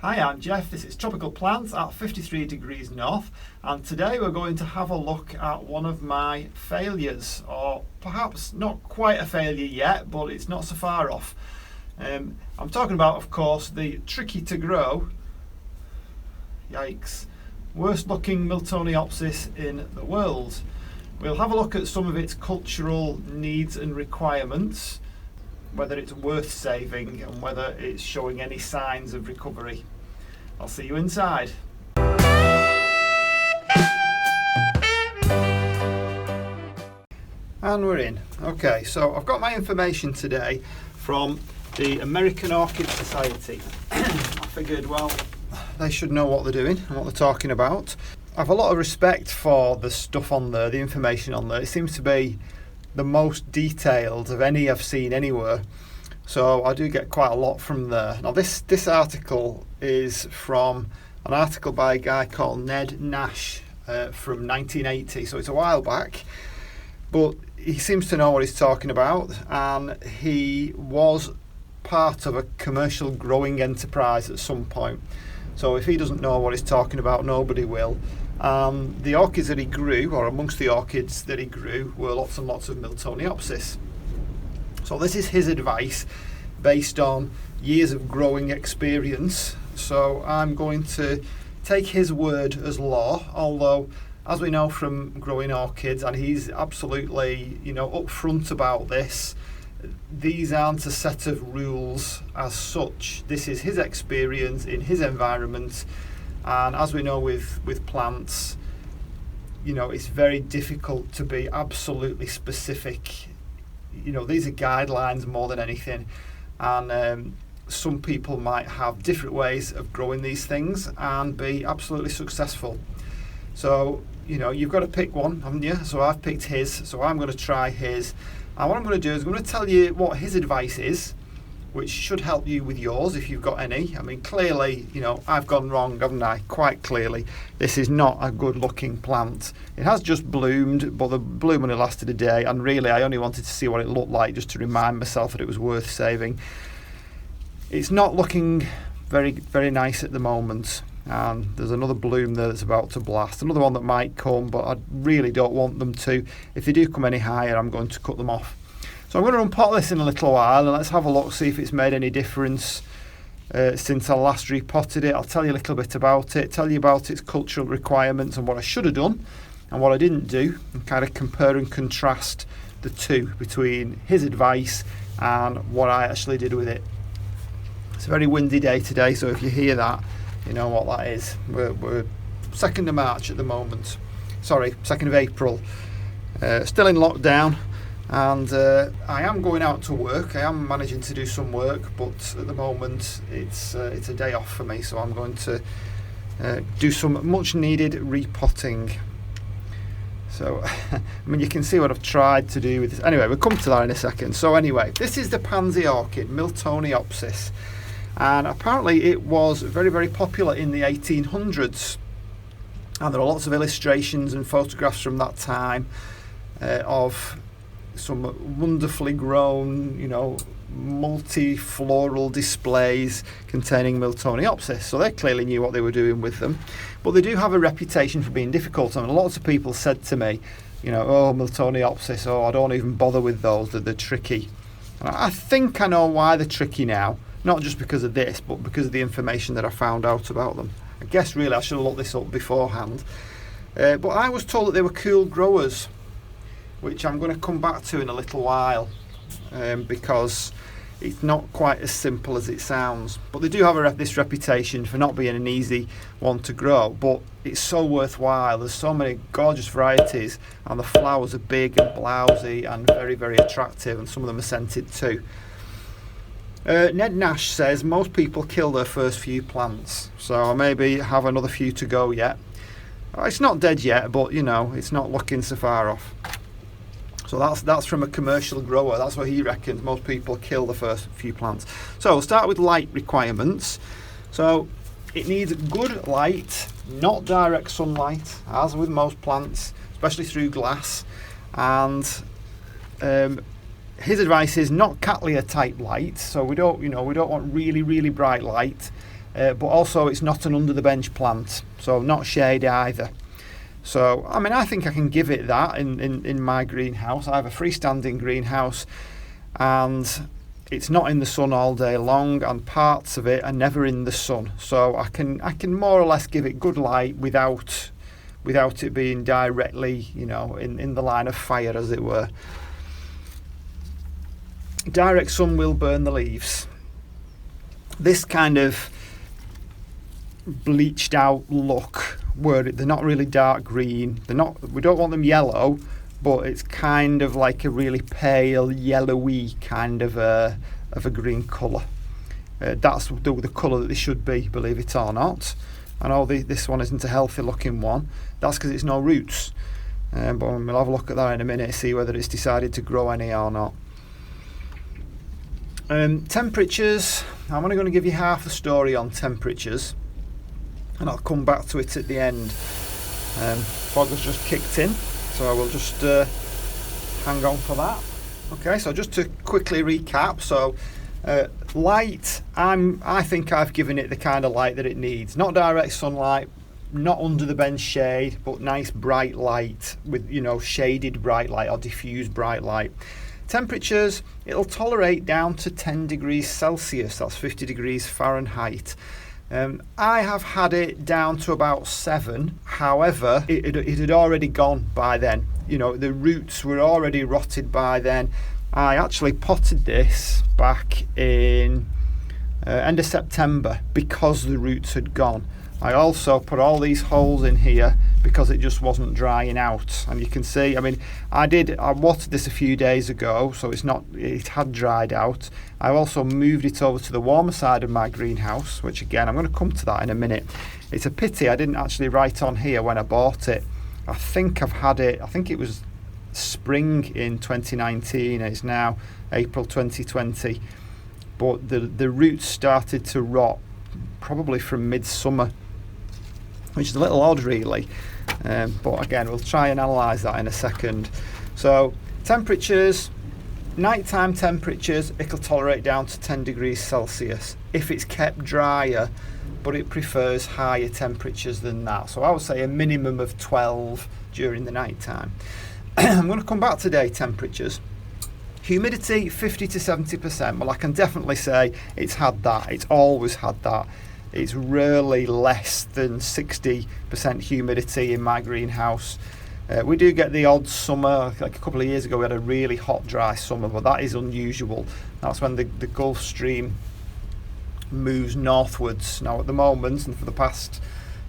Hi, I'm Jeff. This is Tropical Plants at 53 degrees north, and today we're going to have a look at one of my failures, or perhaps not quite a failure yet, but it's not so far off. I'm talking about, of course, the tricky to grow, yikes, worst looking Miltoniopsis in the world. We'll have a look at some of its cultural needs and requirements, whether it's worth saving and whether it's showing any signs of recovery. I'll see you inside. And we're in. Okay, so I've got my information today from the American Orchid Society. I figured, well, they should know what they're doing and what they're talking about. I have a lot of respect for the stuff on there, the information on there. It seems to be the most detailed of any I've seen anywhere. So I do get quite a lot from there. Now this article is from an article by a guy called Ned Nash from 1980, so it's a while back. But he seems to know what he's talking about, and he was part of a commercial growing enterprise at some point. So if he doesn't know what he's talking about, nobody will. The orchids that he grew, or amongst the orchids that he grew, were lots and lots of Miltoniopsis. So this is his advice based on years of growing experience. So I'm going to take his word as law, although as we know from growing orchids, and he's absolutely, upfront about this, these aren't a set of rules as such. This is his experience in his environment, and as we know with plants, it's very difficult to be absolutely specific. These are guidelines more than anything, and some people might have different ways of growing these things and be absolutely successful. So you've got to pick one, haven't you? So I've picked his, so I'm going to try his, and what I'm going to do is I'm going to tell you what his advice is, which should help you with yours if you've got any. I mean, clearly, I've gone wrong, haven't I? Quite clearly. This is not a good looking plant. It has just bloomed, but the bloom only lasted a day, and really I only wanted to see what it looked like just to remind myself that it was worth saving. It's not looking very, very nice at the moment, and there's another bloom there that's about to blast. Another one that might come, but I really don't want them to. If they do come any higher, I'm going to cut them off. So I'm going to unpot this in a little while, and let's have a look, see if it's made any difference since I last repotted it. I'll tell you a little bit about it, tell you about its cultural requirements and what I should have done and what I didn't do, and kind of compare and contrast the two between his advice and what I actually did with it. It's a very windy day today, so if you hear that, you know what that is. We're 2nd of March at the moment. Sorry, 2nd of April. Still in lockdown. And I am going out to work. I am managing to do some work, but at the moment it's a day off for me, so I'm going to do some much needed repotting. So you can see what I've tried to do with this. Anyway, we'll come to that in a second. So anyway, this is the pansy orchid, Miltoniopsis, and apparently it was very, very popular in the 1800s, and there are lots of illustrations and photographs from that time of some wonderfully grown, multi-floral displays containing Miltoniopsis. So they clearly knew what they were doing with them. But they do have a reputation for being difficult. I mean, lots of people said to me, oh, Miltoniopsis, I don't even bother with those, they're tricky. And I think I know why they're tricky now. Not just because of this, but because of the information that I found out about them. I guess really I should have looked this up beforehand. But I was told that they were cool growers, which I'm going to come back to in a little while, because it's not quite as simple as it sounds. But they do have this reputation for not being an easy one to grow, but it's so worthwhile. There's so many gorgeous varieties, and the flowers are big and blousy and very, very attractive, and some of them are scented too. Ned Nash says most people kill their first few plants, so I maybe have another few to go yet. It's not dead yet, but it's not looking so far off. So that's from a commercial grower. That's what he reckons. Most people kill the first few plants. So we'll start with light requirements. So it needs good light, not direct sunlight, as with most plants, especially through glass. And his advice is not Cattleya type light. So we don't want really, really bright light. but also it's not an under the bench plant, so not shade either. So I mean, I think I can give it that in my greenhouse. I have a freestanding greenhouse, and it's not in the sun all day long, and parts of it are never in the sun, so I can more or less give it good light without it being directly, you know, in the line of fire, as it were. Direct sun will burn the leaves. This kind of bleached out look, where they're not really dark green, we don't want them yellow, but it's kind of like a really pale yellowy kind of a green colour. That's the colour that they should be, believe it or not. I know this one isn't a healthy looking one. That's because it's no roots, but we'll have a look at that in a minute, see whether it's decided to grow any or not. Temperatures, I'm only going to give you half the story on temperatures, and I'll come back to it at the end. Fog has just kicked in, so I will just hang on for that. Okay, so just to quickly recap, so light, I think I've given it the kind of light that it needs. Not direct sunlight, not under the bench shade, but nice bright light with, you know, shaded bright light or diffused bright light. Temperatures, it'll tolerate down to 10 degrees Celsius, that's 50 degrees Fahrenheit. I have had it down to about 7, however, it had already gone by then. You know, the roots were already rotted by then. I actually potted this back in end of September because the roots had gone. I also put all these holes in here because it just wasn't drying out, and you can see, I mean, I watered this a few days ago, so it had dried out. I also moved it over to the warmer side of my greenhouse, which again, I'm going to come to that in a minute. It's a pity I didn't actually write on here when I bought it. I think it was spring in 2019, it's now April 2020, but the roots started to rot probably from midsummer, which is a little odd really, but again, we'll try and analyse that in a second. So temperatures, nighttime temperatures, it'll tolerate down to 10 degrees Celsius if it's kept drier, but it prefers higher temperatures than that, so I would say a minimum of 12 during the nighttime. I'm going to come back to day temperatures. Humidity 50 to 70%. Well, I can definitely say it's had that. It's always had that. It's rarely less than 60% humidity in my greenhouse. We do get the odd summer, like a couple of years ago we had a really hot dry summer, but that is unusual. That's when the Gulf Stream moves northwards. Now at the moment, and for the past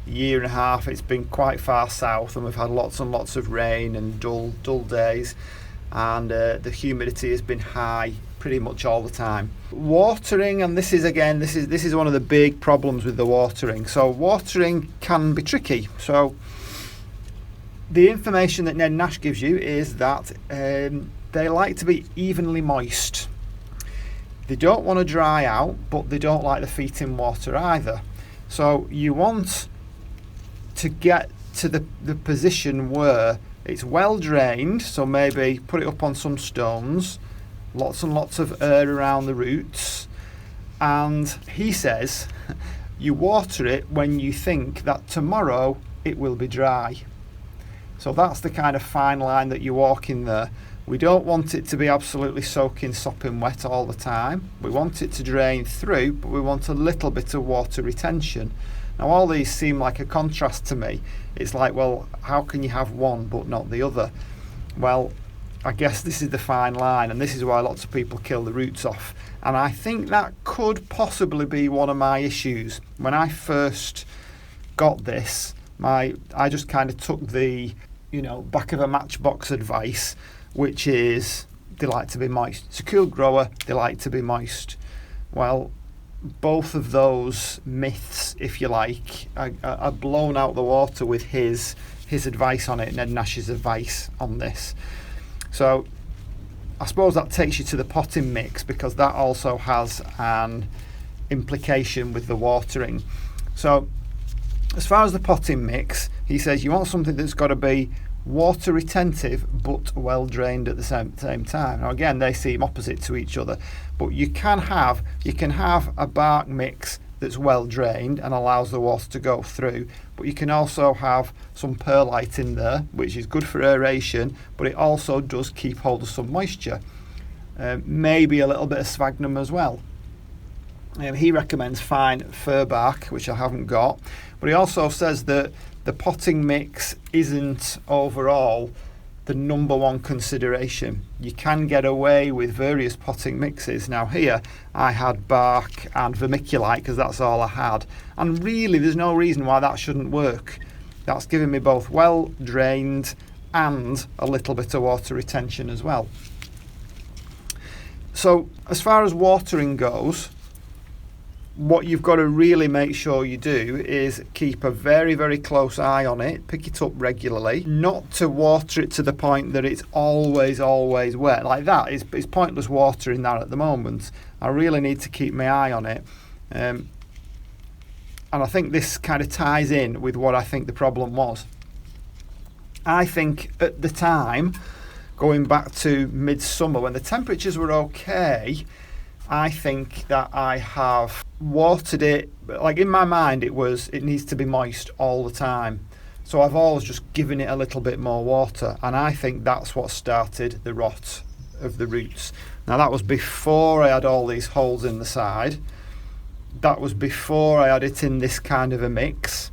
year and a half, it's been quite far south, and we've had lots and lots of rain and dull days, and the humidity has been high pretty much all the time. Watering, and this is one of the big problems with the watering. So watering can be tricky. So the information that Ned Nash gives you is that they like to be evenly moist. They don't want to dry out, but they don't like the feet in water either. So you want to get to the position where it's well drained, so maybe put it up on some stones, lots and lots of air around the roots, and he says you water it when you think that tomorrow it will be dry. So that's the kind of fine line that you walk in there. We don't want it to be absolutely soaking, sopping wet all the time. We want it to drain through, but we want a little bit of water retention. Now all these seem like a contrast to me. It's like, well, how can you have one but not the other? Well, I guess this is the fine line, and this is why lots of people kill the roots off. And I think that could possibly be one of my issues. When I first got this, I just kind of took the, back of a matchbox advice, which is they like to be moist. It's a cool grower, they like to be moist. Well, both of those myths, if you like, are blown out the water with his advice on it, Ned Nash's advice on this. So I suppose that takes you to the potting mix, because that also has an implication with the watering. So as far as the potting mix, he says you want something that's got to be water retentive but well drained at the same time. Now again, they seem opposite to each other, but you can have a bark mix that's well drained and allows the water to go through, but you can also have some perlite in there, which is good for aeration, but it also does keep hold of some moisture. Maybe a little bit of sphagnum as well. He recommends fine fir bark, which I haven't got, but he also says that the potting mix isn't overall the number one consideration. You can get away with various potting mixes. Now here I had bark and vermiculite because that's all I had, and really there's no reason why that shouldn't work. That's giving me both well drained and a little bit of water retention as well. So as far as watering goes, what you've got to really make sure you do is keep a very, very close eye on it, pick it up regularly, not to water it to the point that it's always wet. Like that, it's pointless watering that at the moment. I really need to keep my eye on it. And I think this kind of ties in with what I think the problem was. I think at the time, going back to midsummer, when the temperatures were okay, I think that I have watered it, like in my mind it needs to be moist all the time. So I've always just given it a little bit more water, and I think that's what started the rot of the roots. Now that was before I had all these holes in the side. That was before I had it in this kind of a mix.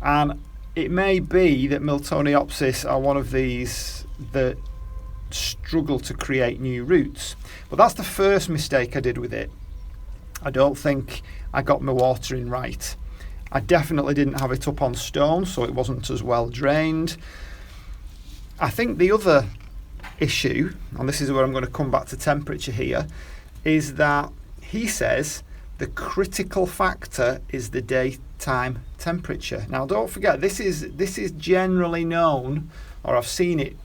And it may be that Miltoniopsis are one of these that struggle to create new roots, but that's the first mistake I did with it. I don't think I got my watering right. I definitely didn't have it up on stone, so it wasn't as well drained. I think the other issue, and this is where I'm going to come back to temperature here, is that he says the critical factor is the daytime temperature. Now don't forget, this is generally known, or I've seen it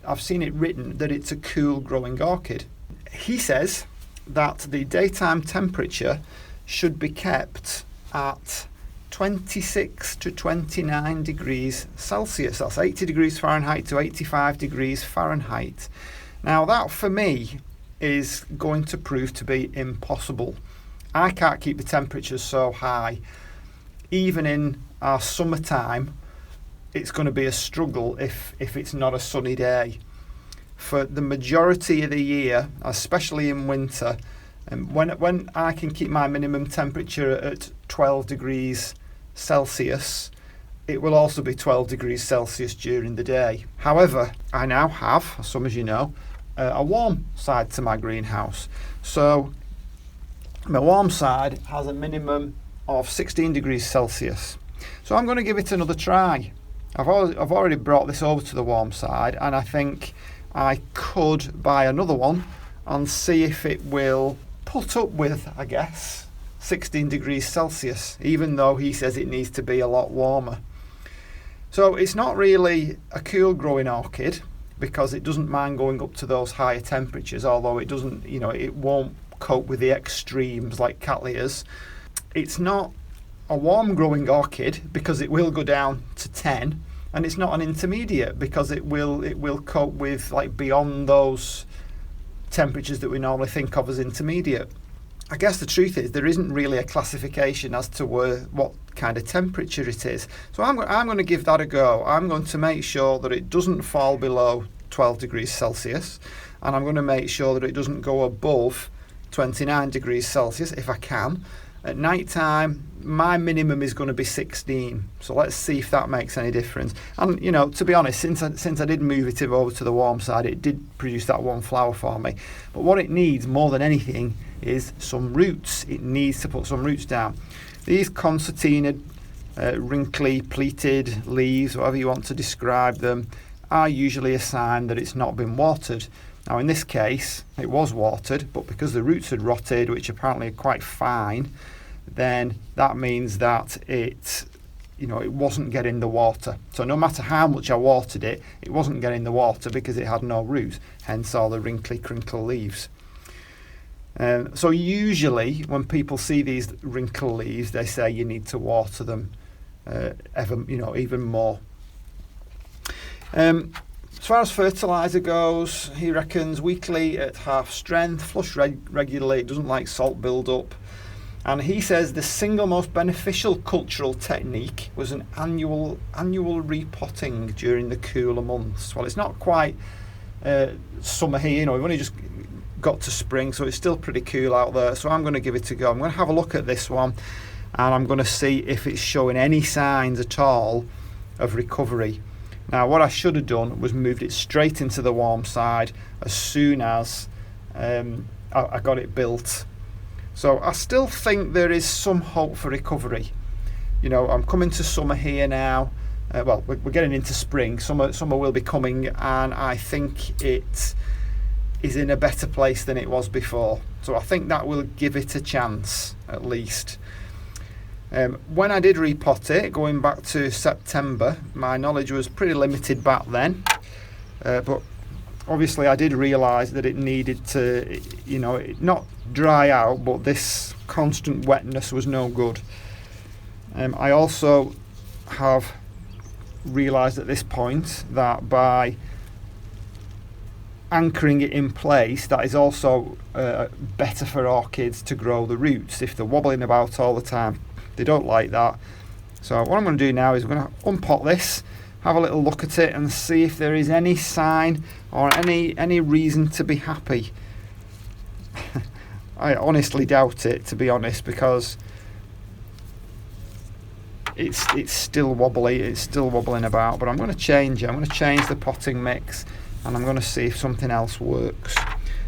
written that it's a cool growing orchid. He says that the daytime temperature should be kept at 26 to 29 degrees Celsius. That's 80 degrees Fahrenheit to 85 degrees Fahrenheit. Now that for me is going to prove to be impossible. I can't keep the temperatures so high. Even in our summertime, it's going to be a struggle if it's not a sunny day. For the majority of the year, especially in winter, and when I can keep my minimum temperature at 12 degrees Celsius, it will also be 12 degrees Celsius during the day. However, I now have, as some of you know, a warm side to my greenhouse. So my warm side has a minimum of 16 degrees Celsius. So I'm going to give it another try. I've already brought this over to the warm side, and I think I could buy another one and see if it will put up with, I guess, 16 degrees Celsius, even though he says it needs to be a lot warmer. So it's not really a cool growing orchid because it doesn't mind going up to those higher temperatures, although it doesn't, it won't cope with the extremes like cattleyas. It's not a warm growing orchid because it will go down to 10, and it's not an intermediate because it will cope with like beyond those temperatures that we normally think of as intermediate. I guess the truth is there isn't really a classification as to what kind of temperature it is. So I'm going to give that a go. I'm going to make sure that it doesn't fall below 12 degrees Celsius, and I'm going to make sure that it doesn't go above 29 degrees Celsius if I can. At night time, my minimum is going to be 16. So let's see if that makes any difference. And to be honest, since I did move it over to the warm side, it did produce that one flower for me. But what it needs more than anything is some roots. It needs to put some roots down. These concertina, wrinkly, pleated leaves, whatever you want to describe them, are usually a sign that it's not been watered. Now in this case, it was watered, but because the roots had rotted, which apparently are quite fine, then that means that it wasn't getting the water. So no matter how much I watered it, it wasn't getting the water because it had no roots, hence all the wrinkly, crinkle leaves. So usually when people see these wrinkle leaves, they say you need to water them even more. As far as fertiliser goes, he reckons weekly at half strength, flush regularly, it doesn't like salt build up. And he says the single most beneficial cultural technique was an annual repotting during the cooler months. Well, it's not quite summer here, you know, we've only just got to spring, so it's still pretty cool out there. So I'm going to give it a go. I'm going to have a look at this one, and I'm going to see if it's showing any signs at all of recovery. Now, what I should have done was moved it straight into the warm side as soon as I got it built. So I still think there is some hope for recovery. You know, I'm coming to summer here now. Well, we're getting into spring. Summer will be coming, and I think it is in a better place than it was before. So I think that will give it a chance, at least. When I did repot it, going back to September, my knowledge was pretty limited back then. But obviously I did realise that it needed to, you know, not dry out, but this constant wetness was no good. I also have realised at this point that by anchoring it in place, that is also better for orchids to grow the roots. If they're wobbling about all the time, they don't like that. So what I'm going to do now is I'm going to unpot this, have a little look at it, and see if there is any sign or any reason to be happy. I honestly doubt it, to be honest, because it's still wobbly, it's still wobbling about. But I'm going to change it. I'm going to change the potting mix, and I'm going to see if something else works.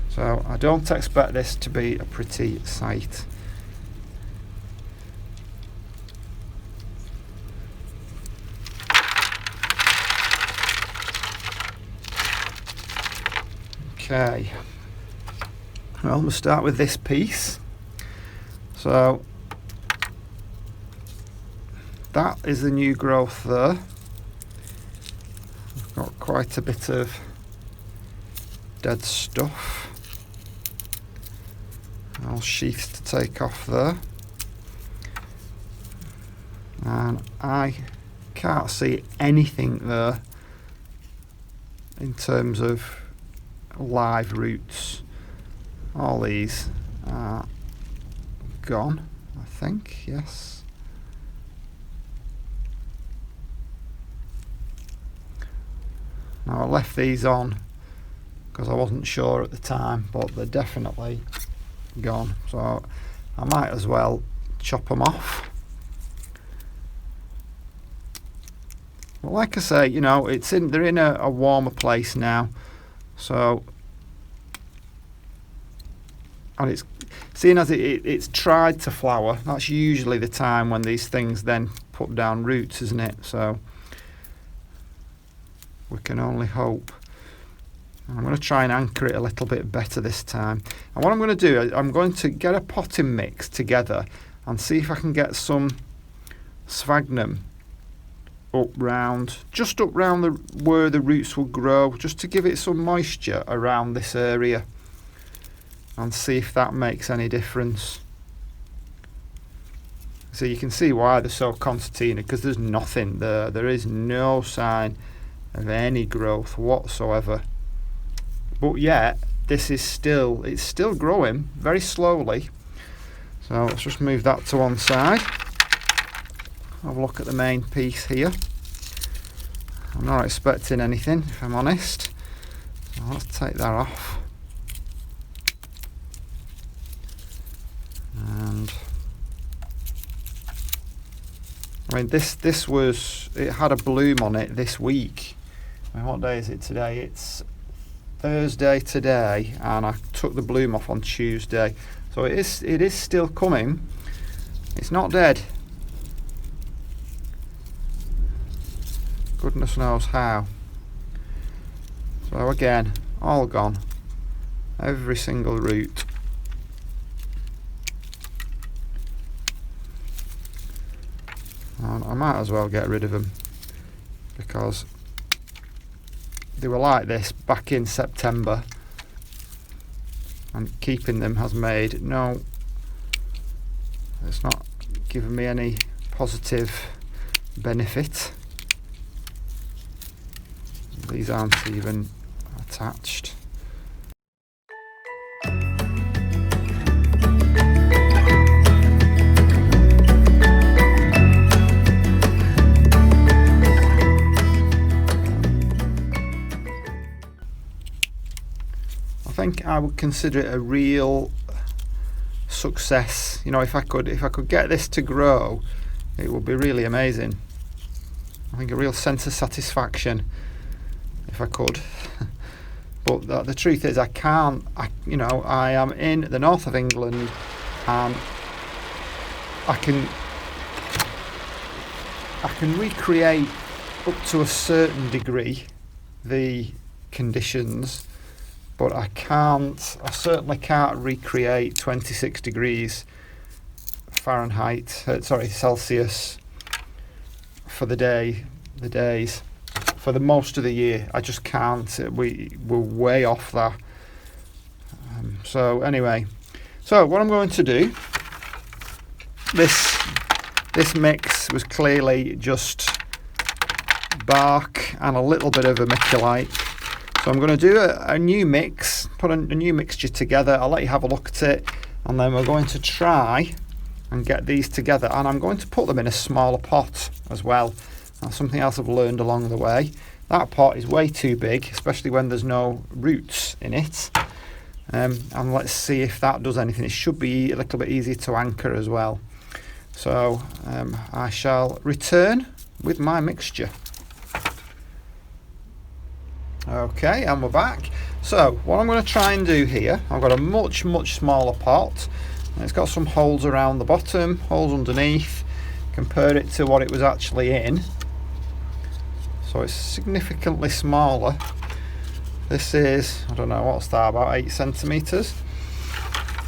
So I don't expect this to be a pretty sight. Okay, well, we'll start with this piece. So that is the new growth there. I've got quite a bit of dead stuff. All sheaths to take off there. And I can't see anything there in terms of live roots. All these are gone, I think, yes. Now I left these on because I wasn't sure at the time, but they're definitely gone, so I might as well chop them off. But like I say, you know, they're in a warmer place now. So, and it's seeing as it's tried to flower, that's usually the time when these things then put down roots, isn't it? So we can only hope. I'm going to try and anchor it a little bit better this time. And what I'm going to do, I'm going to get a potting mix together and see if I can get some sphagnum just up round where the roots will grow, just to give it some moisture around this area, and see if that makes any difference. So you can see why they're so concertina, because there's nothing there. There is no sign of any growth whatsoever. But yet this is it's still growing very slowly. So let's just move that to one side. Have a look at the main piece here. I'm not expecting anything, if I'm honest. So let's take that off. And I mean, it had a bloom on it this week. I mean, what day is it today? It's Thursday today, and I took the bloom off on Tuesday. So it is still coming. It's not dead. Goodness knows how. So again, all gone. Every single root. And I might as well get rid of them, because they were like this back in September, and keeping them has made it's not given me any positive benefit. These aren't even attached. think I would consider it a real success. You know, if I could get this to grow, it would be really amazing. I think a real sense of satisfaction if I could. But the truth is, I can't. I am in the north of England, and I can recreate up to a certain degree the conditions, but I certainly can't recreate 26 degrees Fahrenheit, Celsius for the days for the most of the year. I just can't. We're way off that. So anyway, what I'm going to do, this mix was clearly just bark and a little bit of vermiculite. So I'm going to do a new mix, put a new mixture together. I'll let you have a look at it, and then we're going to try and get these together, and I'm going to put them in a smaller pot as well. That's something else I've learned along the way. That pot is way too big, especially when there's no roots in it. And let's see if that does anything. It should be a little bit easier to anchor as well. So I shall return with my mixture. Okay, and we're back. So what I'm going to try and do here, I've got a much smaller pot. It's got some holes around the bottom, holes underneath. Compare it to what it was actually in. So it's significantly smaller. This is, I don't know, what's that, about 8 centimetres.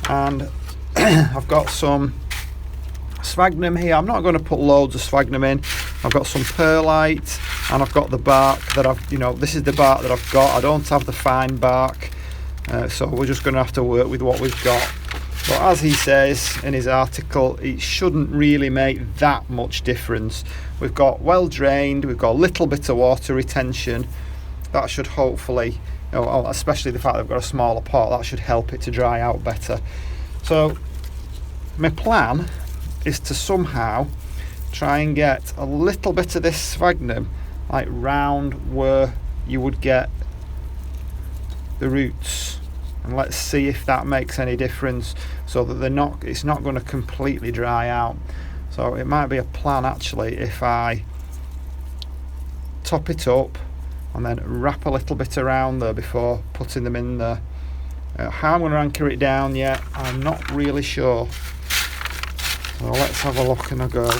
And I've got some sphagnum here. I'm not going to put loads of sphagnum in. I've got some perlite, and I've got the bark that this is the bark that I've got. I don't have the fine bark, so we're just going to have to work with what we've got. But as he says in his article, it shouldn't really make that much difference. We've got well drained, we've got a little bit of water retention. That should hopefully, especially the fact that I've got a smaller pot, that should help it to dry out better. So my plan is to somehow try and get a little bit of this sphagnum like round where you would get the roots, and let's see if that makes any difference, so that it's not going to completely dry out. So it might be a plan actually if I top it up and then wrap a little bit around there before putting them in there. How I'm going to anchor it down yet, I'm not really sure. So let's have a look and a go.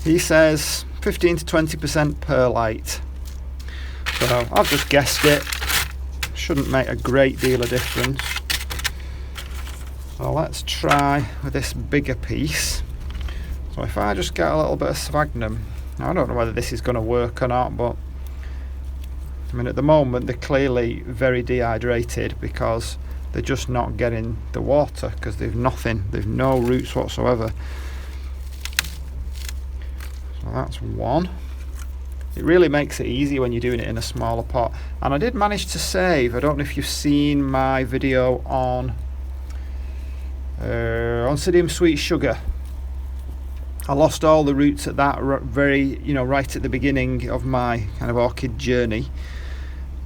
He says 15 to 20% perlite. So I've just guessed it. Shouldn't make a great deal of difference. So let's try with this bigger piece. So if I just get a little bit of sphagnum, now I don't know whether this is going to work or not, but I mean at the moment they're clearly very dehydrated because they're just not getting the water because they've no roots whatsoever. So that's one. It really makes it easy when you're doing it in a smaller pot. And I did manage to save, I don't know if you've seen my video on Oncidium sweet sugar. I lost all the roots at that right at the beginning of my kind of orchid journey,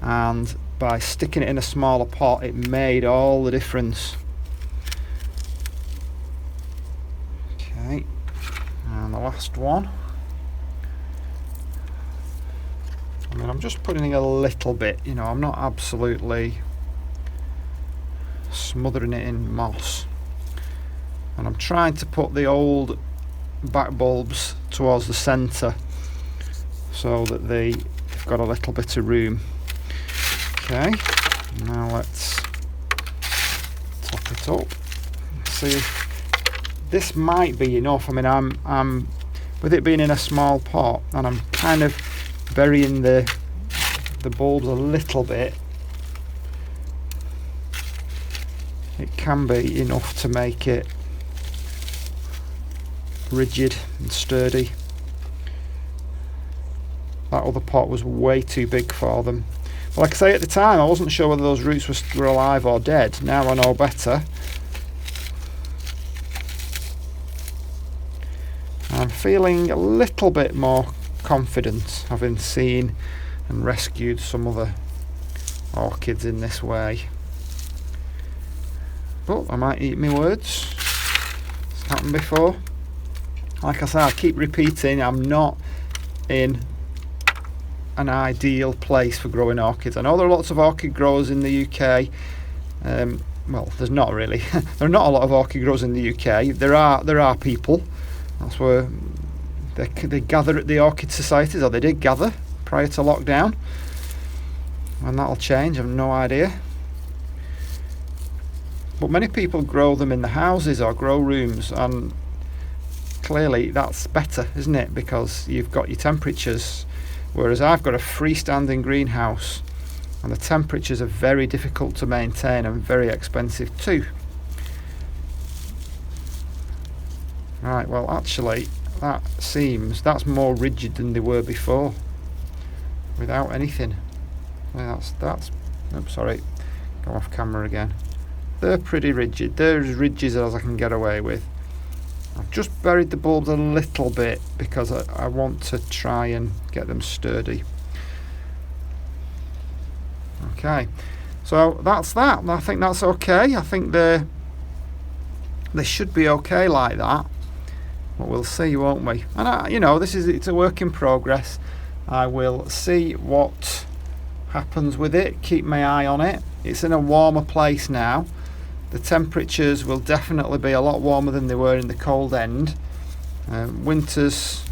and by sticking it in a smaller pot it made all the difference. Okay, and the last one. I mean, I'm just putting in a little bit, I'm not absolutely smothering it in moss. And I'm trying to put the old back bulbs towards the centre so that they've got a little bit of room. Okay, now let's top it up. See if this might be enough. I mean, I'm with it being in a small pot and I'm kind of burying the bulbs a little bit, it can be enough to make it rigid and sturdy. That other pot was way too big for them. But like I say, at the time I wasn't sure whether those roots were alive or dead. Now I know better. I'm feeling a little bit more confident having seen and rescued some other orchids in this way. But I might eat my words. It's happened before. Like I say, I keep repeating, I'm not in an ideal place for growing orchids. I know there are lots of orchid growers in the UK. Well, there's not really. There are not a lot of orchid growers in the UK. There are people. That's where they gather at the orchid societies, or they did gather prior to lockdown. And that'll change, I've no idea. But many people grow them in the houses or grow rooms, and clearly that's better, isn't it? Because you've got your temperatures, whereas I've got a freestanding greenhouse and the temperatures are very difficult to maintain and very expensive too. Right, well actually that's more rigid than they were before, without anything. That's oops, sorry, go off camera again. They're pretty rigid. They're as rigid as I can get away with. I've just buried the bulbs a little bit because I want to try and get them sturdy. Okay, so that's that. I think that's okay. I think they should be okay like that. But we'll see, won't we? And it's a work in progress. I will see what happens with it. Keep my eye on it. It's in a warmer place now. The temperatures will definitely be a lot warmer than they were in the cold end. Winter's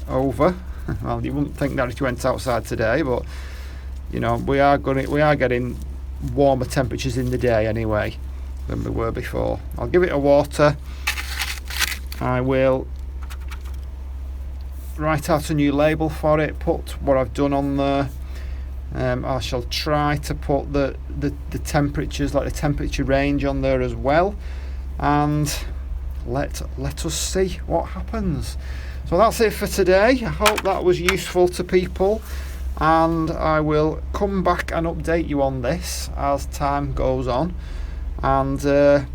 over. Well, you wouldn't think that if you went outside today, but we are getting warmer temperatures in the day anyway than we were before. I'll give it a water. I will write out a new label for it, put what I've done on there. I shall try to put the temperatures, like the temperature range, on there as well, and let us see what happens. So that's it for today. I hope that was useful to people, and I will come back and update you on this as time goes on, and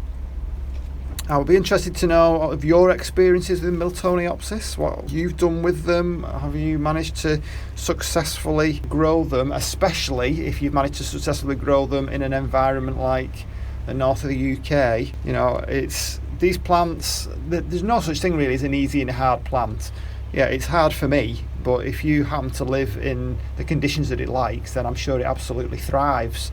I'll be interested to know of your experiences with Miltoniopsis, what you've done with them. Have you managed to successfully grow them, especially if you've managed to successfully grow them in an environment like the north of the UK? It's these plants, there's no such thing really as an easy and hard plant. Yeah, it's hard for me, but if you happen to live in the conditions that it likes, then I'm sure it absolutely thrives.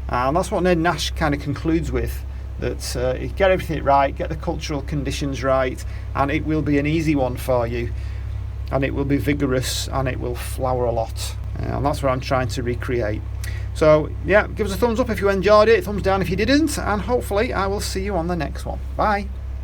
And that's what Ned Nash kind of concludes with. That you get everything right, get the cultural conditions right, and it will be an easy one for you, and it will be vigorous, and it will flower a lot, and that's what I'm trying to recreate. So yeah, give us a thumbs up if you enjoyed it, thumbs down if you didn't, and hopefully I will see you on the next one. Bye.